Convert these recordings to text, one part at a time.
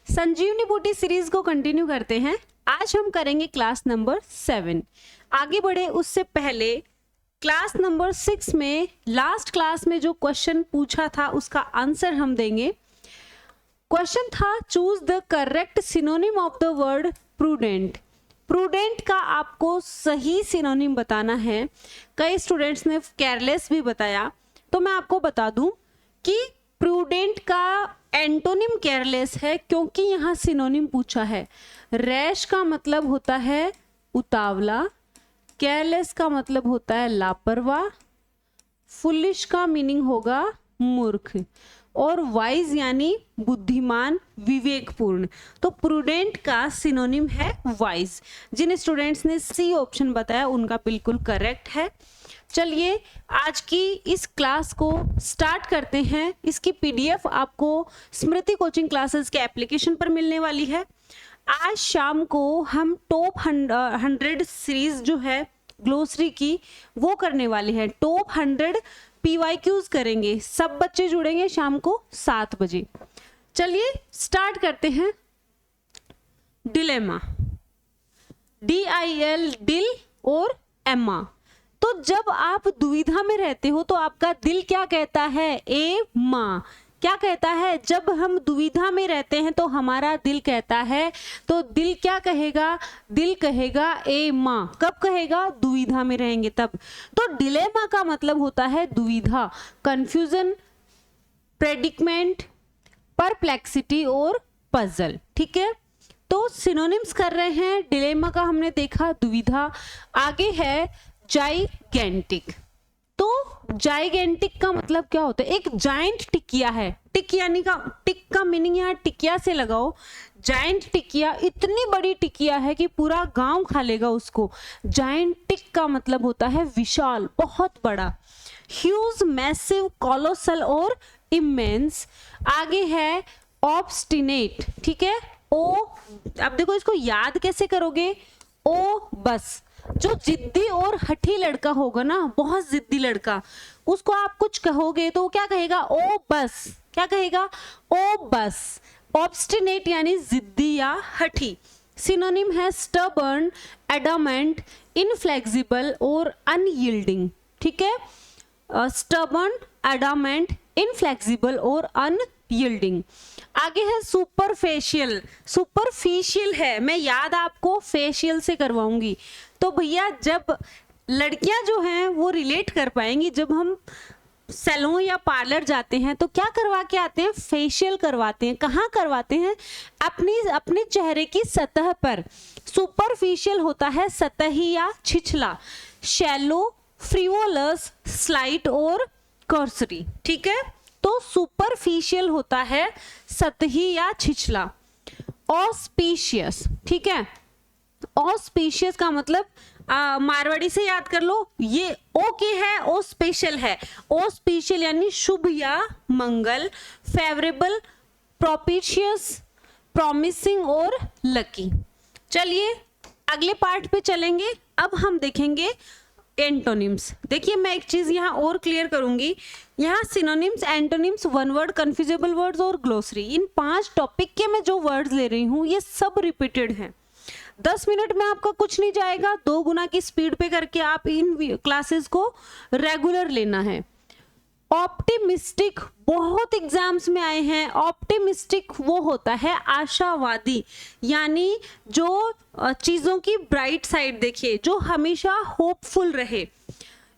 संजीवनी बूटी सीरीज को कंटिन्यू करते हैं। आज हम करेंगे क्लास नंबर 7। आगे बढ़े उससे पहले क्लास नंबर 6 में लास्ट क्लास में जो क्वेश्चन पूछा था उसका आंसर हम देंगे। क्वेश्चन था choose the correct synonym of the word prudent. Prudent का आपको सही सिनोनिम बताना है। कई स्टूडेंट्स ने केयरलेस भी बताया, तो मैं आपको बता दूं कि प्रूडेंट का एंटोनिम केयरलेस है, क्योंकि यहाँ सिनोनिम पूछा है। रैश का मतलब होता है उतावला, केयरलेस का मतलब होता है लापरवाह, फुलिश का मीनिंग होगा मूर्ख, और वाइज यानी बुद्धिमान, विवेकपूर्ण। तो प्रूडेंट का सिनोनिम है वाइज। जिन स्टूडेंट्स ने सी ऑप्शन बताया उनका बिल्कुल करेक्ट है। चलिए आज की इस क्लास को स्टार्ट करते हैं। इसकी पीडीएफ आपको स्मृति कोचिंग क्लासेस के एप्लीकेशन पर मिलने वाली है। आज शाम को हम टॉप 100 सीरीज जो है ग्लोसरी की वो करने वाले हैं। टॉप 100 PYQs करेंगे। सब बच्चे जुड़ेंगे शाम को 7 बजे। चलिए स्टार्ट करते हैं। डिलेमा, DIL दिल और एमा। तो जब आप दुविधा में रहते हो तो आपका दिल क्या कहता है? ए माँ। क्या कहता है? जब हम दुविधा में रहते हैं तो हमारा दिल कहता है, तो दिल क्या कहेगा? दिल कहेगा ए माँ। कब कहेगा? दुविधा में रहेंगे तब। तो डिलेमा का मतलब होता है दुविधा, कंफ्यूजन, प्रेडिकमेंट, परप्लेक्सिटी और पजल। ठीक है, तो सिनोनिम्स कर रहे हैं। डिलेमा का हमने देखा दुविधा। आगे है जाइगेंटिक। तो जाइगेंटिक का मतलब क्या होता है? एक जाइंट टिकिया है। टिक यानी का टिक का मीनिंग यहाँ टिकिया से लगाओ। जाइंट टिकिया इतनी बड़ी टिकिया है कि पूरा गांव खा लेगा उसको। जाइंटिक का मतलब होता है विशाल, बहुत बड़ा। ह्यूज, मैसिव, कोलोसल और इमेंस। आगे है ऑब्स्टिनेट। ठीक है, ओ, अब देखो इसको याद कैसे करोगे? ओ बस। जो जिद्दी और हठी लड़का होगा ना, बहुत जिद्दी लड़का, उसको आप कुछ कहोगे तो वो क्या कहेगा? ओ बस। क्या कहेगा? ओ बस। ऑब्स्टिनेट यानी जिद्दी या हठी। सिनोनिम है स्टबर्न, एडामेंट, इनफ्लेक्सिबल और अनयील्डिंग। ठीक है, स्टबर्न, एडामेंट, इनफ्लेक्सिबल और अनयील्डिंग। आगे है सुपरफेशियल। सुपरफिशियल है, मैं याद आपको फेशियल से करवाऊंगी। तो भैया जब लड़कियां जो हैं वो रिलेट कर पाएंगी, जब हम सैलून या पार्लर जाते हैं तो क्या करवा के आते हैं? फेशियल करवाते हैं। कहाँ करवाते हैं? अपने चेहरे की सतह पर। सुपरफिशियल होता है सतही या छिछला। शैलो, फ्रिवोलस, स्लाइट और कर्सरी। ठीक है, तो सुपरफिशियल होता है सतही या छिछला। ऑस्पिशियस। ठीक है, ऑस्पिशियस का मतलब मारवाड़ी से याद कर लो, ये ओ के है, ओ स्पेशल है। ओ स्पेशल यानी शुभ या मंगल, फेवरेबल, प्रोपिशियस, प्रॉमिसिंग और लकी। चलिए अगले पार्ट पे चलेंगे। अब हम देखेंगे एंटोनिम्स। देखिए मैं एक चीज यहाँ और क्लियर करूंगी। यहाँ synonyms, antonyms, one word, confusable words और ग्लोसरी, इन 5 टॉपिक के मैं जो वर्ड्स ले रही हूँ ये सब रिपीटेड हैं। 10 मिनट में आपका कुछ नहीं जाएगा। 2 गुना की स्पीड पे करके आप इन क्लासेस को रेगुलर लेना है। ऑप्टिमिस्टिक बहुत एग्जाम्स में आए हैं। ऑप्टिमिस्टिक वो होता है आशावादी, यानी जो चीजों की ब्राइट साइड देखे, जो हमेशा होपफुल रहे।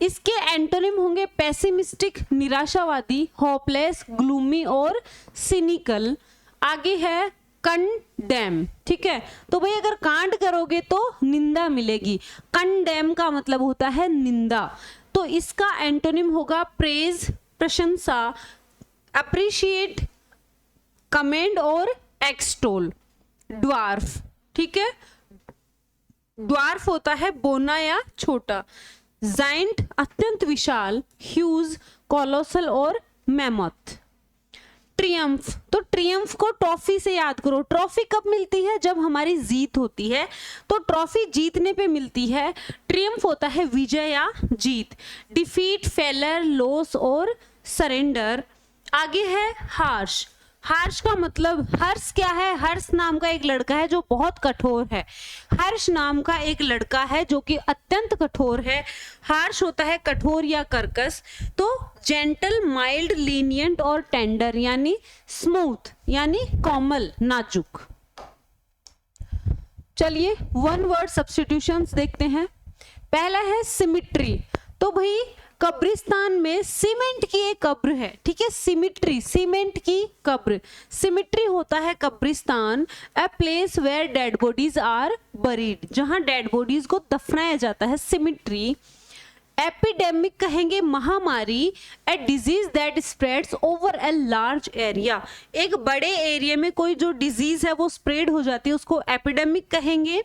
इसके एंटोनिम होंगे पेसिमिस्टिक निराशावादी, होपलेस, ग्लूमी और सिनिकल। आगे है कंडेम। ठीक है, तो भाई अगर कांड करोगे तो निंदा मिलेगी। कंडेम का मतलब होता है निंदा। तो इसका एंटोनिम होगा प्रेज, प्रशंसा, अप्रिशिएट, कमेंड और एक्सटोल। ड्वार्फ। ठीक है, ड्वार्फ होता है बोना या छोटा। जाइंट अत्यंत विशाल, ह्यूज, कोलोसल और मैमथ। ट्रियम्फ, तो ट्रियम्फ को ट्रॉफी से याद करो। ट्रॉफी कब मिलती है? जब हमारी जीत होती है, तो ट्रॉफी जीतने पे मिलती है। ट्रियम्फ होता है विजय या जीत। डिफीट, फेलर, लॉस और सरेंडर। आगे है हार्श। हार्श का मतलब, हर्ष क्या है? हर्ष नाम का एक लड़का है जो बहुत कठोर है। हर्ष नाम का एक लड़का है जो कि अत्यंत कठोर है। हार्श होता है कठोर या कर्कश। तो जेंटल, माइल्ड, लीनियंट और टेंडर यानी स्मूथ यानी कोमल, नाजुक। चलिए वन वर्ड सब्स्टिट्यूशंस देखते हैं। पहला है सिमिट्री। तो भाई कब्रिस्तान में सीमेंट की एक कब्र है, ठीक है, सिमिट्री, सीमेंट की कब्र। सिमिट्री होता है कब्रिस्तान, a place where dead bodies are buried, जहां डेड बॉडीज को दफनाया जाता है, सिमिट्री। एपिडेमिक कहेंगे महामारी, a disease that spreads over a large area, एक बड़े एरिया में कोई जो डिजीज है वो स्प्रेड हो जाती है, उसको एपिडेमिक कहेंगे।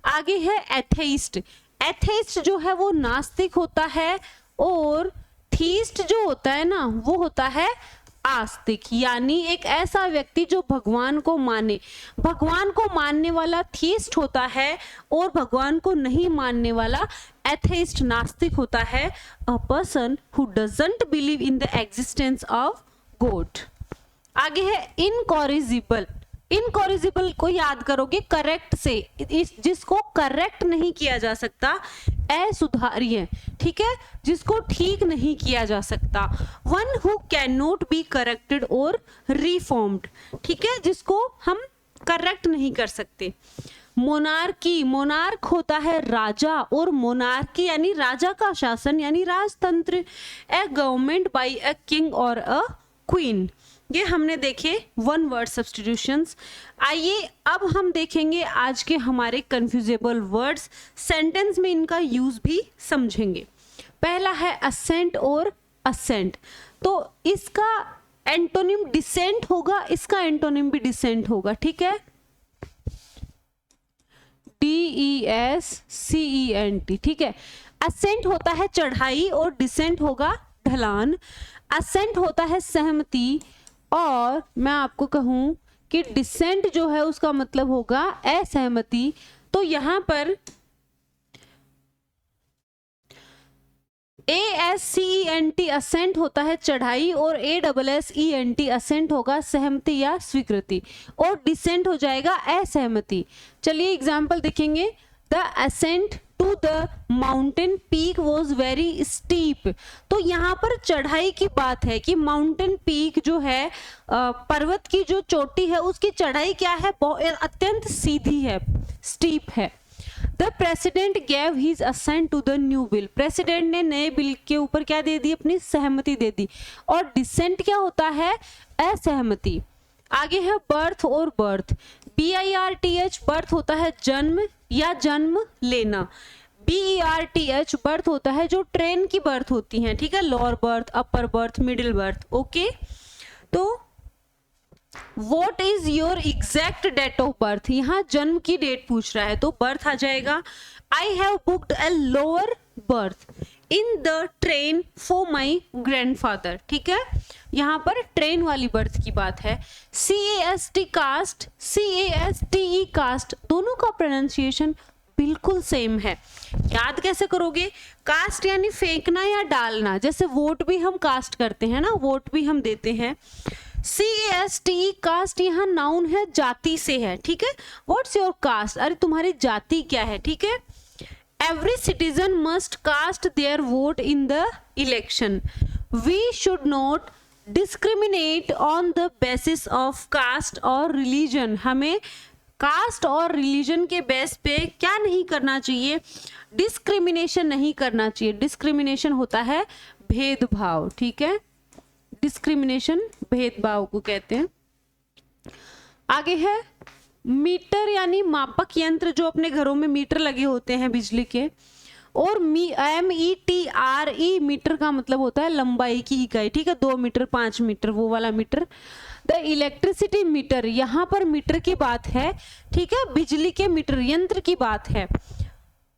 आगे है एथेइस्ट। एथेइस्ट जो है वो नास्तिक होता है, और थीस्ट जो होता है ना वो होता है आस्तिक, यानी एक ऐसा व्यक्ति जो भगवान को माने। भगवान को मानने वाला थीस्ट होता है और भगवान को नहीं मानने वाला एथेइस्ट, नास्तिक होता है। A person who doesn't believe in the existence of God. आगे है इनकॉरिजिबल। इनकॉरिजिबल को याद करोगे करेक्ट से, जिसको करेक्ट नहीं किया जा सकता, असुधार्य, ठीक है, जिसको ठीक नहीं किया जा सकता। One who can not be corrected और रिफॉर्म्ड, ठीक है, जिसको हम करेक्ट नहीं कर सकते। मोनार्की, मोनार्क होता है राजा, और मोनार्की यानी राजा का शासन यानी राजतंत्र। ए गवर्नमेंट बाय अ किंग और अ क्वीन। ये हमने देखे वन वर्ड सब्स्टिट्यूशंस। आइए अब हम देखेंगे आज के हमारे कंफ्यूजेबल वर्ड्स, सेंटेंस में इनका यूज भी समझेंगे। पहला है असेंट और असेंट। तो इसका एंटोनिम डिसेंट होगा, इसका एंटोनिम भी डिसेंट होगा, ठीक है, DESCENT, ठीक है। असेंट होता है चढ़ाई और डिसेंट होगा ढलान। असेंट होता है सहमति, और मैं आपको कहूं कि डिसेंट जो है उसका मतलब होगा असहमति। तो यहां पर ASCENT असेंट होता है चढ़ाई, और ASSENT असेंट होगा सहमति या स्वीकृति, और डिसेंट हो जाएगा असहमति। चलिए एग्जाम्पल देखेंगे। The ascent to the mountain peak was very steep. तो यहाँ पर चढ़ाई की बात है कि माउंटेन पीक जो है, पर्वत की जो चोटी है उसकी चढ़ाई क्या है, अत्यंत सीधी है, स्टीप है। The president gave his assent to the new bill. President ने नए बिल के ऊपर क्या दे दी, अपनी सहमति दे दी। और डिसेंट क्या होता है, असहमति। आगे है बर्थ और बर्थ। BIRTH बर्थ होता है जन्म या जन्म लेना। BERTH बर्थ होता है जो ट्रेन की बर्थ होती है, ठीक है, lower berth, upper berth, middle birth, okay. तो What is your exact date of birth? यहाँ जन्म की डेट पूछ रहा है तो बर्थ आ जाएगा। I have booked a lower berth in the train for my grandfather, ठीक है, यहाँ पर ट्रेन वाली बर्थ की बात है। CAST कास्ट, CASTE कास्ट, दोनों का प्रोनाउंसिएशन बिल्कुल सेम है। याद कैसे करोगे, कास्ट यानी फेंकना या डालना, जैसे वोट भी हम कास्ट करते हैं ना, वोट भी हम देते हैं। CASTE कास्ट यहाँ नाउन है, जाति से है, ठीक है। व्हाट्स योर कास्ट, अरे तुम्हारी जाति क्या है, ठीक है। Every citizen must cast their vote in the election. We should not discriminate on the basis of caste और रिलीजन। हमें कास्ट और रिलीजन के बेस पे क्या नहीं करना चाहिए, डिस्क्रिमिनेशन नहीं करना चाहिए। डिस्क्रिमिनेशन होता है भेदभाव, ठीक है, डिस्क्रिमिनेशन भेदभाव को कहते हैं। आगे है मीटर यानी मापक यंत्र, जो अपने घरों में मीटर लगे होते हैं बिजली के। और METRE मीटर का मतलब होता है लंबाई की इकाई, ठीक है, 2 मीटर 5 मीटर वो वाला मीटर। द इलेक्ट्रिसिटी मीटर, यहाँ पर मीटर की बात है, ठीक है, बिजली के मीटर यंत्र की बात है।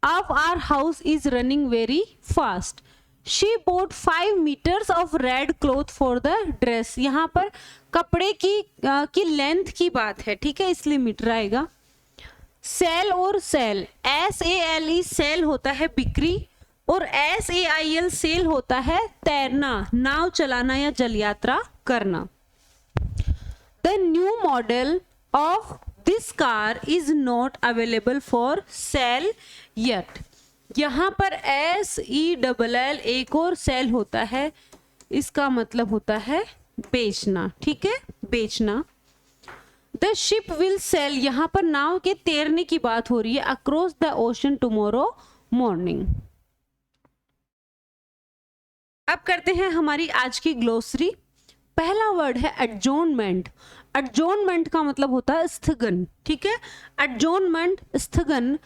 Of our house is running very fast. She bought 5 meters of red cloth for the dress। यहाँ पर कपड़े की लेंथ की बात है, ठीक है, इसलिए मीटर आएगा। सेल और सेल, SALE सेल होता है बिक्री, और SAIL सेल होता है तैरना, नाव चलाना या जल यात्रा करना। The new model of this car is not available for sale yet. यहाँ पर SELL एक और सेल होता है, इसका मतलब होता है बेचना, ठीक है, बेचना। द शिप विल सेल, यहाँ पर नाव के तैरने की बात हो रही है, across the ocean tomorrow morning. अब करते हैं हमारी आज की ग्लोसरी। पहला वर्ड है एडजोर्नमेंट। एडजोर्नमेंट का मतलब होता है स्थगन, ठीक है, एडजोर्नमेंट, स्थगन।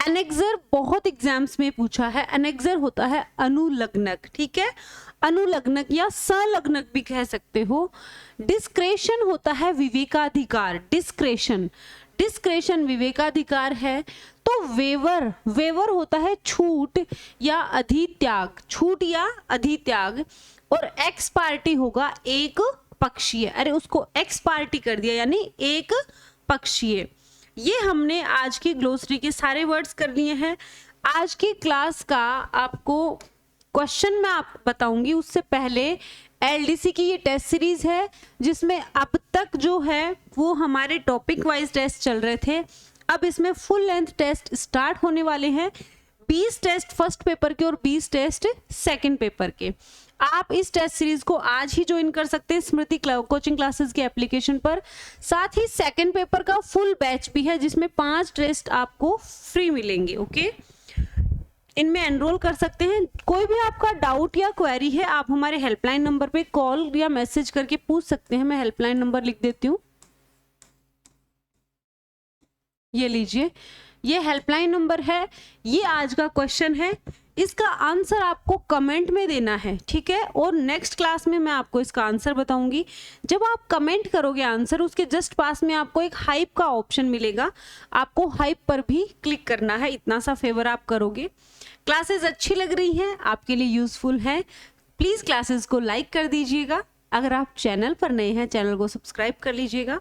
एनेक्सर बहुत एग्जाम्स में पूछा है, एनेक्सर होता है अनुलग्नक, ठीक है, अनुलग्नक या संलग्नक भी कह सकते हो। डिस्क्रेशन होता है विवेकाधिकार, डिस्क्रेशन, डिस्क्रेशन विवेकाधिकार है। तो वेवर, वेवर होता है छूट या अधित्याग, छूट या अधित्याग। और एक्स पार्टी होगा एक पक्षीय, अरे उसको एक्स पार्टी कर दिया यानी एक पक्षीय। ये हमने आज की ग्लोसरी के सारे वर्ड्स कर लिए हैं। आज की क्लास का आपको क्वेश्चन मैं आप बताऊंगी, उससे पहले LDC की ये टेस्ट सीरीज है जिसमें अब तक जो है वो हमारे टॉपिक वाइज टेस्ट चल रहे थे। अब इसमें फुल लेंथ टेस्ट स्टार्ट होने वाले हैं, 20 टेस्ट फर्स्ट पेपर के और 20 टेस्ट सेकंड पेपर के। आप इस टेस्ट सीरीज को आज ही ज्वाइन कर सकते हैं स्मृति कोचिंग क्लासेस के एप्लीकेशन पर। साथ ही सेकंड पेपर का फुल बैच भी है जिसमें 5 टेस्ट आपको फ्री मिलेंगे, ओके, इनमें एनरोल कर सकते हैं। कोई भी आपका डाउट या क्वेरी है आप हमारे हेल्पलाइन नंबर पे कॉल या मैसेज करके पूछ सकते हैं। मैं हेल्पलाइन नंबर लिख देती हूँ, ये लीजिए, ये हेल्पलाइन नंबर है। ये आज का क्वेश्चन है, इसका आंसर आपको कमेंट में देना है, ठीक है, और नेक्स्ट क्लास में मैं आपको इसका आंसर बताऊंगी। जब आप कमेंट करोगे आंसर, उसके जस्ट पास में आपको एक हाइप का ऑप्शन मिलेगा, आपको हाइप पर भी क्लिक करना है, इतना सा फेवर आप करोगे। क्लासेस अच्छी लग रही हैं, आपके लिए यूजफुल है, प्लीज क्लासेस को लाइक कर दीजिएगा। अगर आप चैनल पर नए हैं, चैनल को सब्सक्राइब कर लीजिएगा।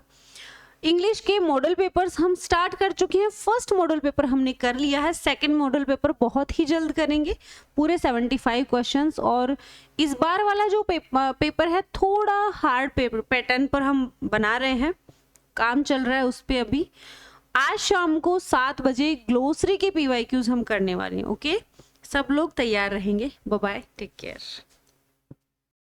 इंग्लिश के मॉडल पेपर्स हम स्टार्ट कर चुके हैं। फर्स्ट मॉडल पेपर हमने कर लिया है, सेकंड मॉडल पेपर बहुत ही जल्द करेंगे, पूरे 75 क्वेश्चंस। और इस बार वाला जो पेपर है थोड़ा हार्ड पेपर पैटर्न पर हम बना रहे हैं, काम चल रहा है उस पर अभी। आज शाम को 7 बजे ग्लोसरी के PYQs हम करने वाले हैं, ओके, सब लोग तैयार रहेंगे। Bye bye, take care.